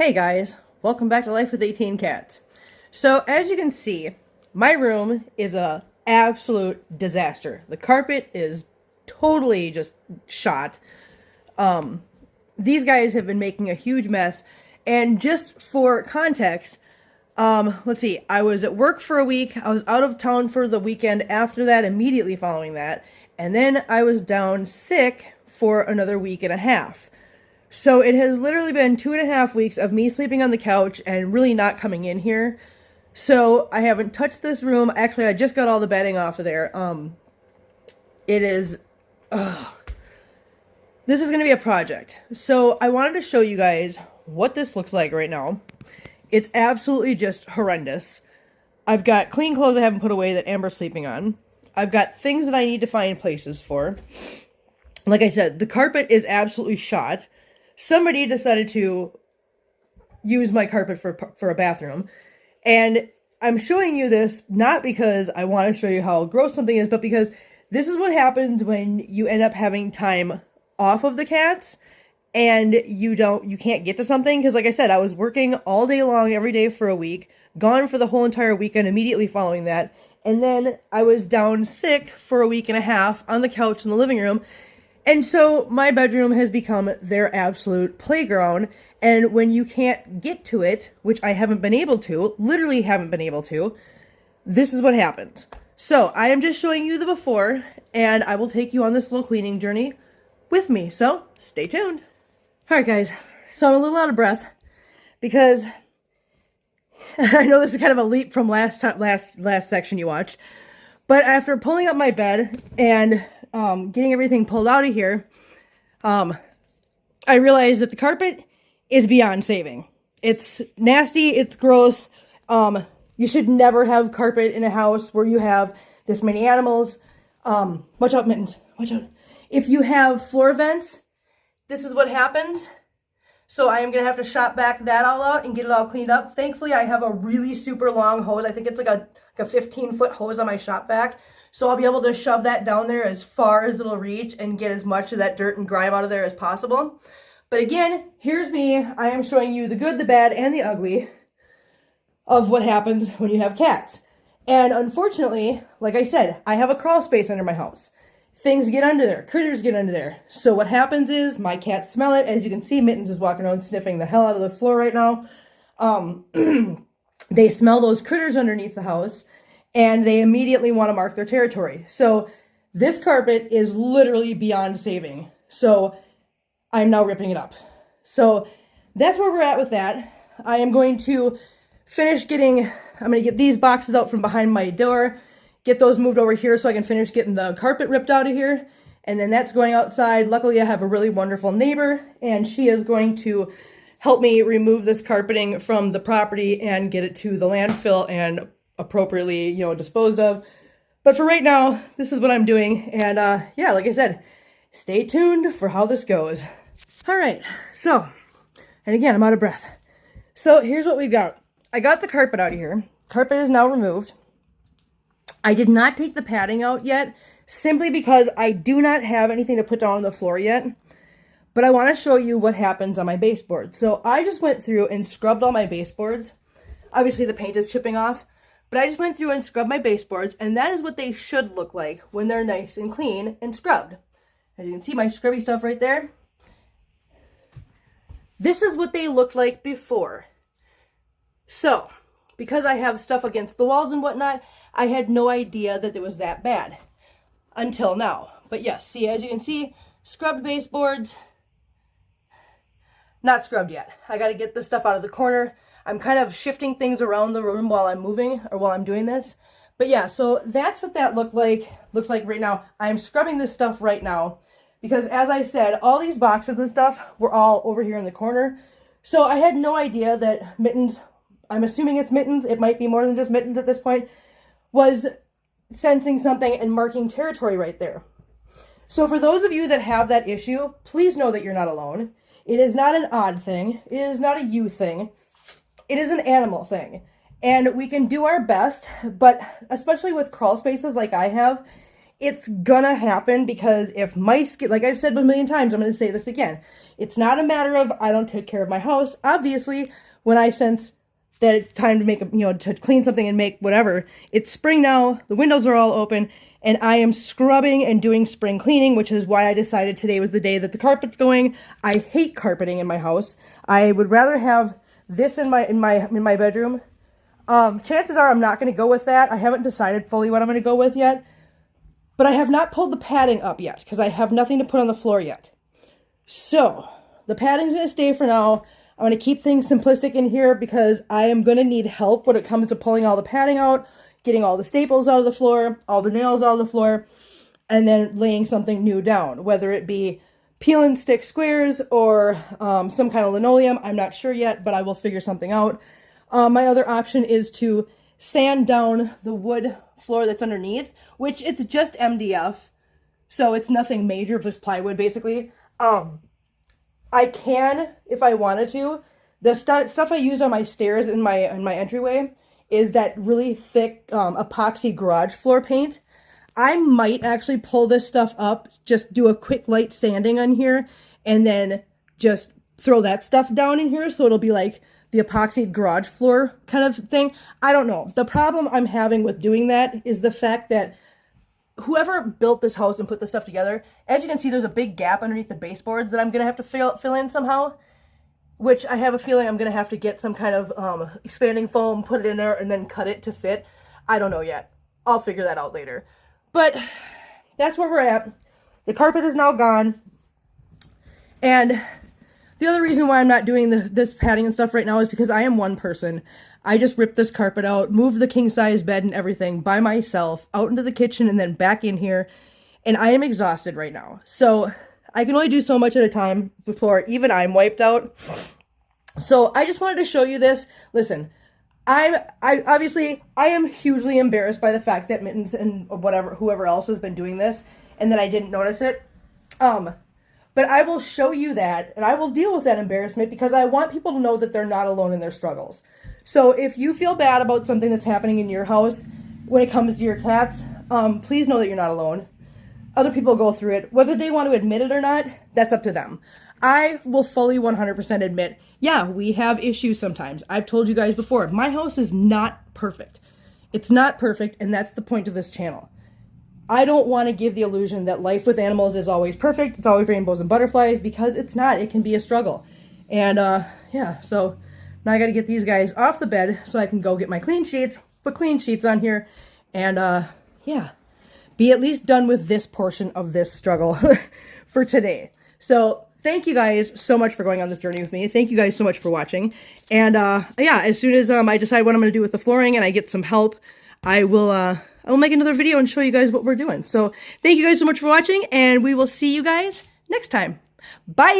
Hey guys, welcome back to Life with 18 Cats. So as you can see, my room is a absolute disaster. The carpet is totally just shot. These guys have been making a huge mess, and just for context, let's see, I was at work for a week, I was out of town for the weekend after that, immediately following that, and then I was down sick for another week and a half. So it has literally been 2.5 weeks of me sleeping on the couch and really not coming in here. So I haven't touched this room. Actually, I just got all the bedding off of there. It is, this is going to be a project. So I wanted to show you guys what this looks like right now. It's absolutely just horrendous. I've got clean clothes I haven't put away that Amber's sleeping on. I've got things that I need to find places for. Like I said, the carpet is absolutely shot. Somebody decided to use my carpet for a bathroom. And I'm showing you this not because I want to show you how gross something is, but because this is what happens when you end up having time off of the cats and you can't get to something. Because like I said, I was working all day long every day for a week, gone for the whole entire weekend immediately following that. And then I was down sick for a week and a half on the couch in the living room. And so my bedroom has become their absolute playground, and when you can't get to it, which I haven't been able to, literally haven't been able to, this is what happens. So I am just showing you the before, and I will take you on this little cleaning journey with me, so stay tuned. Alright guys, so I'm a little out of breath, because I know this is kind of a leap from last section you watched, but after pulling up my bed and getting everything pulled out of here, I realized that the carpet is beyond saving. It's nasty, it's gross. You should never have carpet in a house where you have this many animals. Watch out, Mittens, watch out. If you have floor vents, this is what happens. So I am gonna have to shop back that all out and get it all cleaned up. Thankfully, I have a really super long hose. I think it's like a 15-foot hose on my shop vac. So I'll be able to shove that down there as far as it'll reach and get as much of that dirt and grime out of there as possible. But again, here's me. I am showing you the good, the bad, and the ugly of what happens when you have cats. And unfortunately, like I said, I have a crawl space under my house. Things get under there. Critters get under there. So what happens is my cats smell it. As you can see, Mittens is walking around sniffing the hell out of the floor right now. They smell those critters underneath the house, and they immediately want to mark their territory. So this carpet is literally beyond saving. So I'm now ripping it up. So that's where we're at with that. I am going to finish I'm going to get these boxes out from behind my door, get those moved over here so I can finish getting the carpet ripped out of here. And then that's going outside. Luckily, I have a really wonderful neighbor, and she is going to help me remove this carpeting from the property and get it to the landfill and appropriately, disposed of. But for right now, this is what I'm doing. And yeah, like I said, stay tuned for how this goes. All right, so, and again, I'm out of breath. So here's what we've got. I got the carpet out of here. Carpet is now removed. I did not take the padding out yet, simply because I do not have anything to put down on the floor yet. But I want to show you what happens on my baseboards. So I just went through and scrubbed all my baseboards. Obviously the paint is chipping off. But I just went through and scrubbed my baseboards, and that is what they should look like when they're nice and clean and scrubbed. As you can see, my scrubby stuff right there. This is what they looked like before. So, because I have stuff against the walls and whatnot, I had no idea that it was that bad until now. But yes, see, as you can see, scrubbed baseboards, not scrubbed yet. I got to get this stuff out of the corner. I'm kind of shifting things around the room while I'm moving, or while I'm doing this. But yeah, so that's what that looks like right now. I'm scrubbing this stuff right now because, as I said, all these boxes and stuff were all over here in the corner. So I had no idea that Mittens, I'm assuming it's Mittens, it might be more than just Mittens at this point, was sensing something and marking territory right there. So for those of you that have that issue, please know that you're not alone. It is not an odd thing. It is not a you thing. It is an animal thing. And we can do our best, but especially with crawl spaces like I have, it's gonna happen because if mice get, like I've said a million times, I'm gonna say this again. It's not a matter of I don't take care of my house. Obviously, when I sense that it's time to make a, to clean something and make whatever, it's spring now, the windows are all open, and I am scrubbing and doing spring cleaning, which is why I decided today was the day that the carpet's going. I hate carpeting in my house. I would rather have this in my bedroom. Chances are I'm not going to go with that. I haven't decided fully what I'm going to go with yet. But I have not pulled the padding up yet because I have nothing to put on the floor yet. So the padding's going to stay for now. I'm going to keep things simplistic in here because I am going to need help when it comes to pulling all the padding out, getting all the staples out of the floor, all the nails out of the floor, and then laying something new down, whether it be peel and stick squares or some kind of linoleum. I'm not sure yet, but I will figure something out. My other option is to sand down the wood floor that's underneath, which it's just MDF, so it's nothing major, just plywood basically. I can, if I wanted to. The stuff I use on my stairs in my entryway is that really thick epoxy garage floor paint. I might actually pull this stuff up, just do a quick light sanding on here, and then just throw that stuff down in here so it'll be like the epoxy garage floor kind of thing. I don't know. The problem I'm having with doing that is the fact that whoever built this house and put this stuff together, as you can see, there's a big gap underneath the baseboards that I'm going to have to fill in somehow, which I have a feeling I'm going to have to get some kind of expanding foam, put it in there, and then cut it to fit. I don't know yet. I'll figure that out later. But that's where we're at. The carpet is now gone. And the other reason why I'm not doing this padding and stuff right now is because I am one person. I just ripped this carpet out, moved the king-size bed and everything by myself out into the kitchen and then back in here. And I am exhausted right now. So I can only do so much at a time before even I'm wiped out. So I just wanted to show you this. Listen, I obviously am hugely embarrassed by the fact that Mittens and whoever else has been doing this and that I didn't notice it. But I will show you that, and I will deal with that embarrassment because I want people to know that they're not alone in their struggles. So if you feel bad about something that's happening in your house when it comes to your cats, please know that you're not alone. Other people go through it. Whether they want to admit it or not, that's up to them. I will fully 100% admit, yeah, we have issues sometimes. I've told you guys before, my house is not perfect. It's not perfect, and that's the point of this channel. I don't want to give the illusion that life with animals is always perfect. It's always rainbows and butterflies, because it's not. It can be a struggle. And, yeah, so now I got to get these guys off the bed so I can go get my clean sheets, put clean sheets on here, and, yeah, be at least done with this portion of this struggle for today. So thank you guys so much for going on this journey with me. Thank you guys so much for watching. And, yeah, as soon as I decide what I'm going to do with the flooring and I get some help, I will make another video and show you guys what we're doing. So thank you guys so much for watching, and we will see you guys next time. Bye!